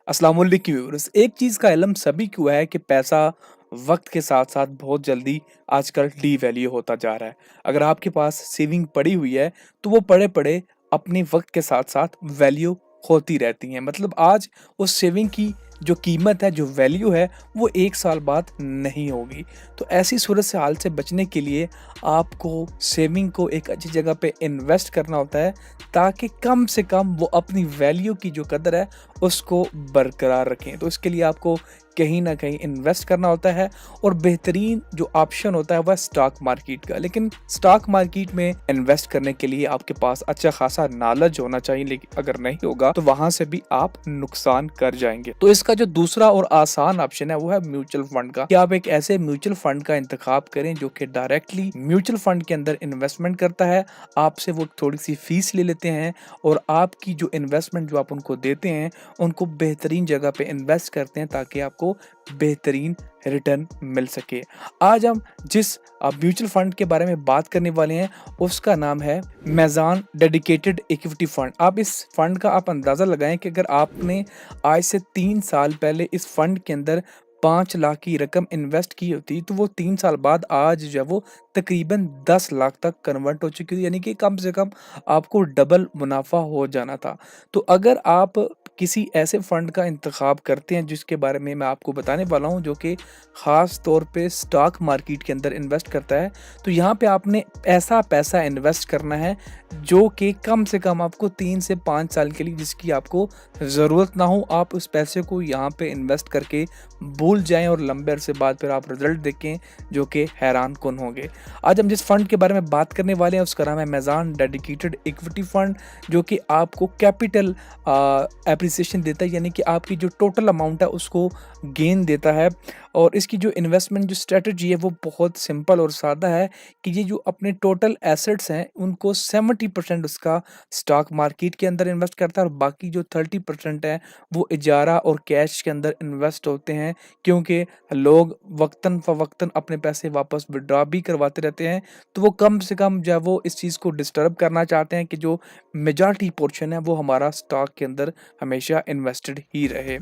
अस्सलाम वालेकुम व्यूअर्स। एक चीज़ का इल्म सभी को है कि पैसा वक्त के साथ साथ बहुत जल्दी आजकल डीवैल्यू होता जा रहा है। अगर आपके पास सेविंग पड़ी हुई है तो वो पड़े पड़े अपने वक्त के साथ साथ वैल्यू होती रहती हैं। मतलब आज उस सेविंग की जो कीमत है, जो वैल्यू है, वो 1 साल बाद नहीं होगी। तो ऐसी सूरत से हाल से बचने के लिए आपको सेविंग को एक अच्छी जगह पे इन्वेस्ट करना होता है, ताकि कम से कम वो अपनी वैल्यू की जो कदर है उसको बरकरार रखें। तो इसके लिए आपको कहीं न कहीं इन्वेस्ट करना होता है, और बेहतरीन जो ऑप्शन होता है वह स्टॉक मार्केट का। लेकिन स्टॉक मार्केट में इन्वेस्ट करने के लिए आपके पास अच्छा खासा नॉलेज होना चाहिए, लेकिन अगर नहीं होगा तो वहां से भी आप नुकसान कर जाएंगे। तो इसका जो दूसरा और आसान ऑप्शन है वो है म्यूचुअल फंड का, कि आप एक ऐसे म्यूचुअल फंड का इंतखाब करें जो कि डायरेक्टली म्यूचुअल फंड के अंदर इन्वेस्टमेंट करता है। आपसे वो थोड़ी सी फीस ले लेते हैं, और आपकी जो इन्वेस्टमेंट जो आप उनको देते हैं उनको बेहतरीन जगह पे इन्वेस्ट करते हैं, ताकि आपको बेहतरीन रिटर्न मिल सके। आज हम जिस म्यूचुअल फंड के बारे में बात करने वाले हैं उसका नाम है मैज़ान डेडिकेटेड इक्विटी फंड। आप इस फंड का आप अंदाज़ा लगाएं कि अगर आपने आज से 3 साल पहले इस फंड के अंदर 5 लाख की रकम इन्वेस्ट की होती, तो वो 3 साल बाद आज जो है वो तकरीबन 10 लाख तक कन्वर्ट हो चुकी थी। यानी कि कम से कम आपको डबल मुनाफा हो जाना था। तो अगर आप किसी ऐसे फंड का इंतखाब करते हैं जिसके बारे में मैं आपको बताने वाला हूं, जो कि ख़ास तौर पे स्टॉक मार्केट के अंदर इन्वेस्ट करता है, तो यहाँ पे आपने ऐसा पैसा इन्वेस्ट करना है जो कि कम से कम आपको 3 से 5 साल के लिए, जिसकी आपको ज़रूरत ना हो, आप उस पैसे को यहाँ पे इन्वेस्ट करके भूल जाएं, और लंबे अरसे बाद फिर आप रिजल्ट देखें जो कि हैरान कुन होंगे। आज हम जिस फंड के बारे में बात करने वाले हैं उसका नाम है मैज़ान डेडिकेटेड इक्विटी फंड, जो कि आपको कैपिटल एप्रिसिएशन देता है, यानी कि आपकी जो टोटल अमाउंट है उसको गेन देता है। और इसकी जो इन्वेस्टमेंट जो स्ट्रेटजी है वो बहुत सिंपल और सादा है, कि ये जो अपने टोटल एसेट्स हैं उनको 70% उसका स्टॉक मार्केट के अंदर इन्वेस्ट करता है, और बाकी जो 30% है वो इजारा और कैश के अंदर इन्वेस्ट होते हैं, क्योंकि लोग वक्तन फ़वक्तन अपने पैसे वापस विड्रॉ भी करवाते रहते हैं। तो वो कम से कम जो है वो इस चीज़ को डिस्टर्ब करना चाहते हैं कि जो मेजॉरिटी पोर्शन है वो हमारा स्टॉक के अंदर हमेशा इन्वेस्टेड ही रहे।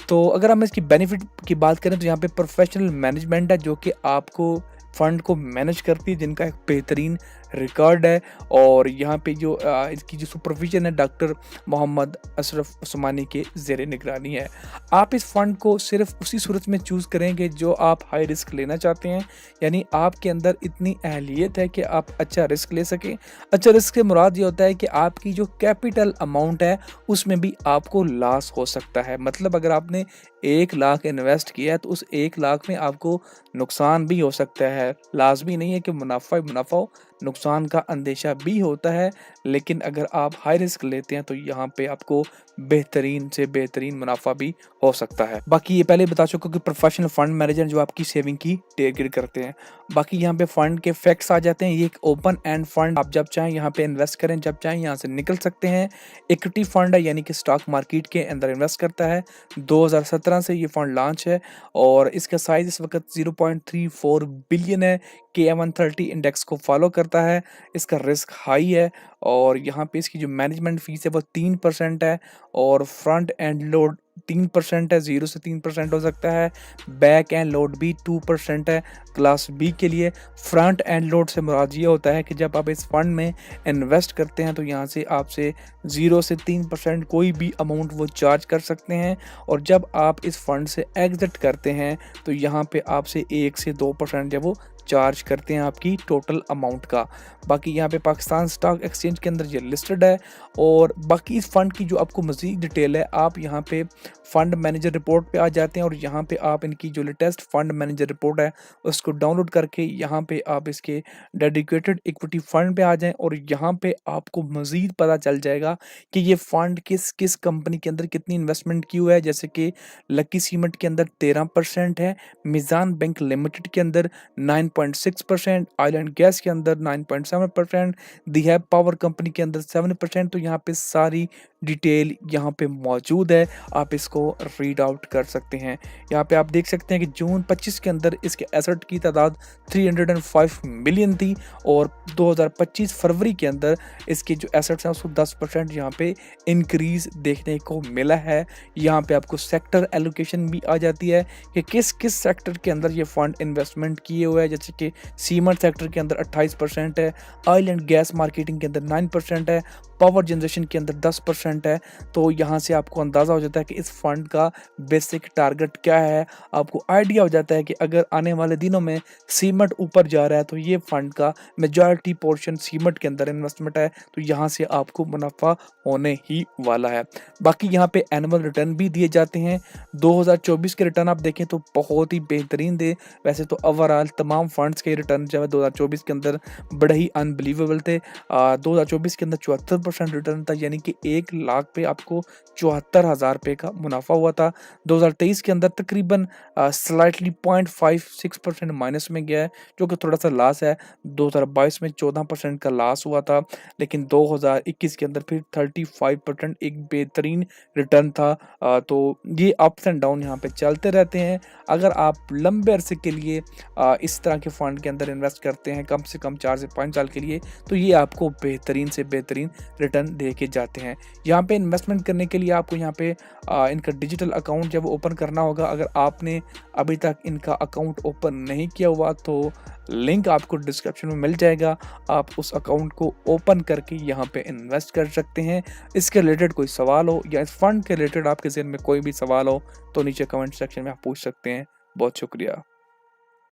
तो अगर हम इसकी बेनिफिट की बात करें तो यहाँ पे प्रोफेशनल मैनेजमेंट है जो कि आपको फंड को मैनेज करती है, जिनका एक बेहतरीन रिकॉर्ड है। और यहाँ पे जो इसकी जो सुपरविजन है डॉक्टर मोहम्मद अशरफ उस्मानी के ज़ेरे निगरानी है। आप इस फंड को सिर्फ उसी सूरत में चूज़ करेंगे जो आप हाई रिस्क लेना चाहते हैं, यानी आपके अंदर इतनी अहलियत है कि आप अच्छा रिस्क ले सकें। अच्छा रिस्क से मुराद ये होता है कि आपकी जो कैपिटल अमाउंट है उसमें भी आपको लॉस हो सकता है। मतलब अगर आपने 1 लाख इन्वेस्ट किया है तो उस 1 लाख में आपको नुकसान भी हो सकता है। लाजमी नहीं है कि मुनाफा ही मुनाफा हो, नुकसान का अंदेशा भी होता है। लेकिन अगर आप हाई रिस्क लेते हैं तो यहाँ पे आपको बेहतरीन से बेहतरीन मुनाफा भी हो सकता है। बाकी ये पहले बता चुका कि प्रोफेशनल फंड मैनेजर जो आपकी सेविंग की टेक केयर करते हैं। बाकी यहाँ पे फंड के फैक्ट्स आ जाते हैं। ये एक ओपन एंड फंड, आप जब चाहें यहाँ पे इन्वेस्ट करें, जब चाहें यहाँ से निकल सकते हैं। इक्विटी फंड है, यानी कि स्टॉक मार्केट के अंदर इन्वेस्ट करता है। 2017 से ये फंड लॉन्च है, और इसका साइज इस वक्त 0.34 बिलियन है। KM130 इंडेक्स को फॉलो करता है। इसका रिस्क हाई है, और यहाँ पे इसकी जो मैनेजमेंट फीस है वो 3% है, और फ्रंट एंड लोड 3% है, 0 से 3% हो सकता है। बैक एंड लोड भी 2% है क्लास बी के लिए। फ्रंट एंड लोड से मुराद ये होता है कि जब आप इस फंड में इन्वेस्ट करते हैं तो यहाँ से आपसे 0 से 3% कोई भी अमाउंट वो चार्ज कर सकते हैं, और जब आप इस फंड से एग्जिट करते हैं तो यहाँ पे आपसे 1 से 2% जब वो चार्ज करते हैं आपकी टोटल अमाउंट का। बाकी यहाँ पे पाकिस्तान स्टॉक एक्सचेंज के अंदर ये लिस्टेड है। और बाकी इस फंड की जो आपको मज़ीद डिटेल है, आप यहाँ पे फंड मैनेजर रिपोर्ट पे आ जाते हैं, और यहाँ पे आप इनकी जो लेटेस्ट फंड मैनेजर रिपोर्ट है उसको डाउनलोड करके यहाँ पे आप इसके डेडिकेटेड इक्विटी फंड पे आ जाएं, और यहाँ पे आपको मज़ीद पता चल जाएगा कि ये फंड किस किस कंपनी के अंदर कितनी इन्वेस्टमेंट की हुई है। जैसे कि लकी सीमेंट के अंदर 13% है, मिज़ान बैंक लिमिटेड के अंदर 9.6%, ऑयल एंड गैस के अंदर 9.7%, दी है पावर कंपनी के अंदर 7%। तो यहाँ पे सारी डिटेल यहाँ पे मौजूद है, आप इसको रीड आउट कर सकते हैं। यहाँ पे आप देख सकते हैं कि जून 25 के अंदर इसके एसेट की तादाद 305 मिलियन थी और 2025 फरवरी के अंदर इसके जो एसेट्स हैं उसको 10% यहाँ पे इंक्रीज देखने को मिला है। यहाँ पे आपको सेक्टर एलोकेशन भी आ जाती है कि किस किस सेक्टर के अंदर ये फंड इन्वेस्टमेंट किए हुए हैं, जैसे कि सीमेंट सेक्टर के अंदर 28% है, ऑयल एंड गैस मार्केटिंग के अंदर 9% है, पावर जनरेशन के अंदर 10% है। तो यहाँ से आपको अंदाज़ा हो जाता है कि इस फंड का बेसिक टारगेट क्या है, आपको आइडिया हो जाता है कि अगर आने वाले दिनों में सीमेंट ऊपर जा रहा है तो ये फंड का मेजॉरिटी पोर्शन सीमेंट के अंदर इन्वेस्टमेंट है, तो यहाँ से आपको मुनाफा होने ही वाला है। बाकी यहाँ पे एनुअल रिटर्न भी दिए जाते हैं। 2024 के रिटर्न आप देखें तो बहुत ही बेहतरीन थे। वैसे तो ओवरऑल तमाम फंड्स के रिटर्न जो है 2024 के अंदर बड़े ही अनबिलीवेबल थे। 2024 के अंदर 74% रिटर्न था, यानी कि 1 लाख पे आपको 74,000 रुपये का मुनाफा हुआ था। 2023 के अंदर तकरीबन स्लाइटली 0.56% माइनस में गया है, जो कि थोड़ा सा लॉस है। 2022 में 14% का लॉस हुआ था, लेकिन 2021 के अंदर फिर 35% एक बेहतरीन रिटर्न था। तो ये अप्स एंड डाउन यहाँ पे चलते रहते हैं। अगर आप लंबे अरसे के लिए इस तरह के फंड के अंदर इन्वेस्ट करते हैं, कम से कम 4 से 5 साल के लिए, तो ये आपको बेहतरीन से बेहतरीन रिटर्न दे के जाते हैं। यहाँ पे इन्वेस्टमेंट करने के लिए आपको यहाँ पे इनका डिजिटल अकाउंट जब ओपन करना होगा। अगर आपने अभी तक इनका अकाउंट ओपन नहीं किया हुआ तो लिंक आपको डिस्क्रिप्शन में मिल जाएगा, आप उस अकाउंट को ओपन करके यहाँ पे इन्वेस्ट कर सकते हैं। इसके रिलेटेड कोई सवाल हो या इस फंड के रिलेटेड आपके ज़हन में कोई भी सवाल हो तो नीचे कमेंट सेक्शन में आप पूछ सकते हैं। बहुत शुक्रिया।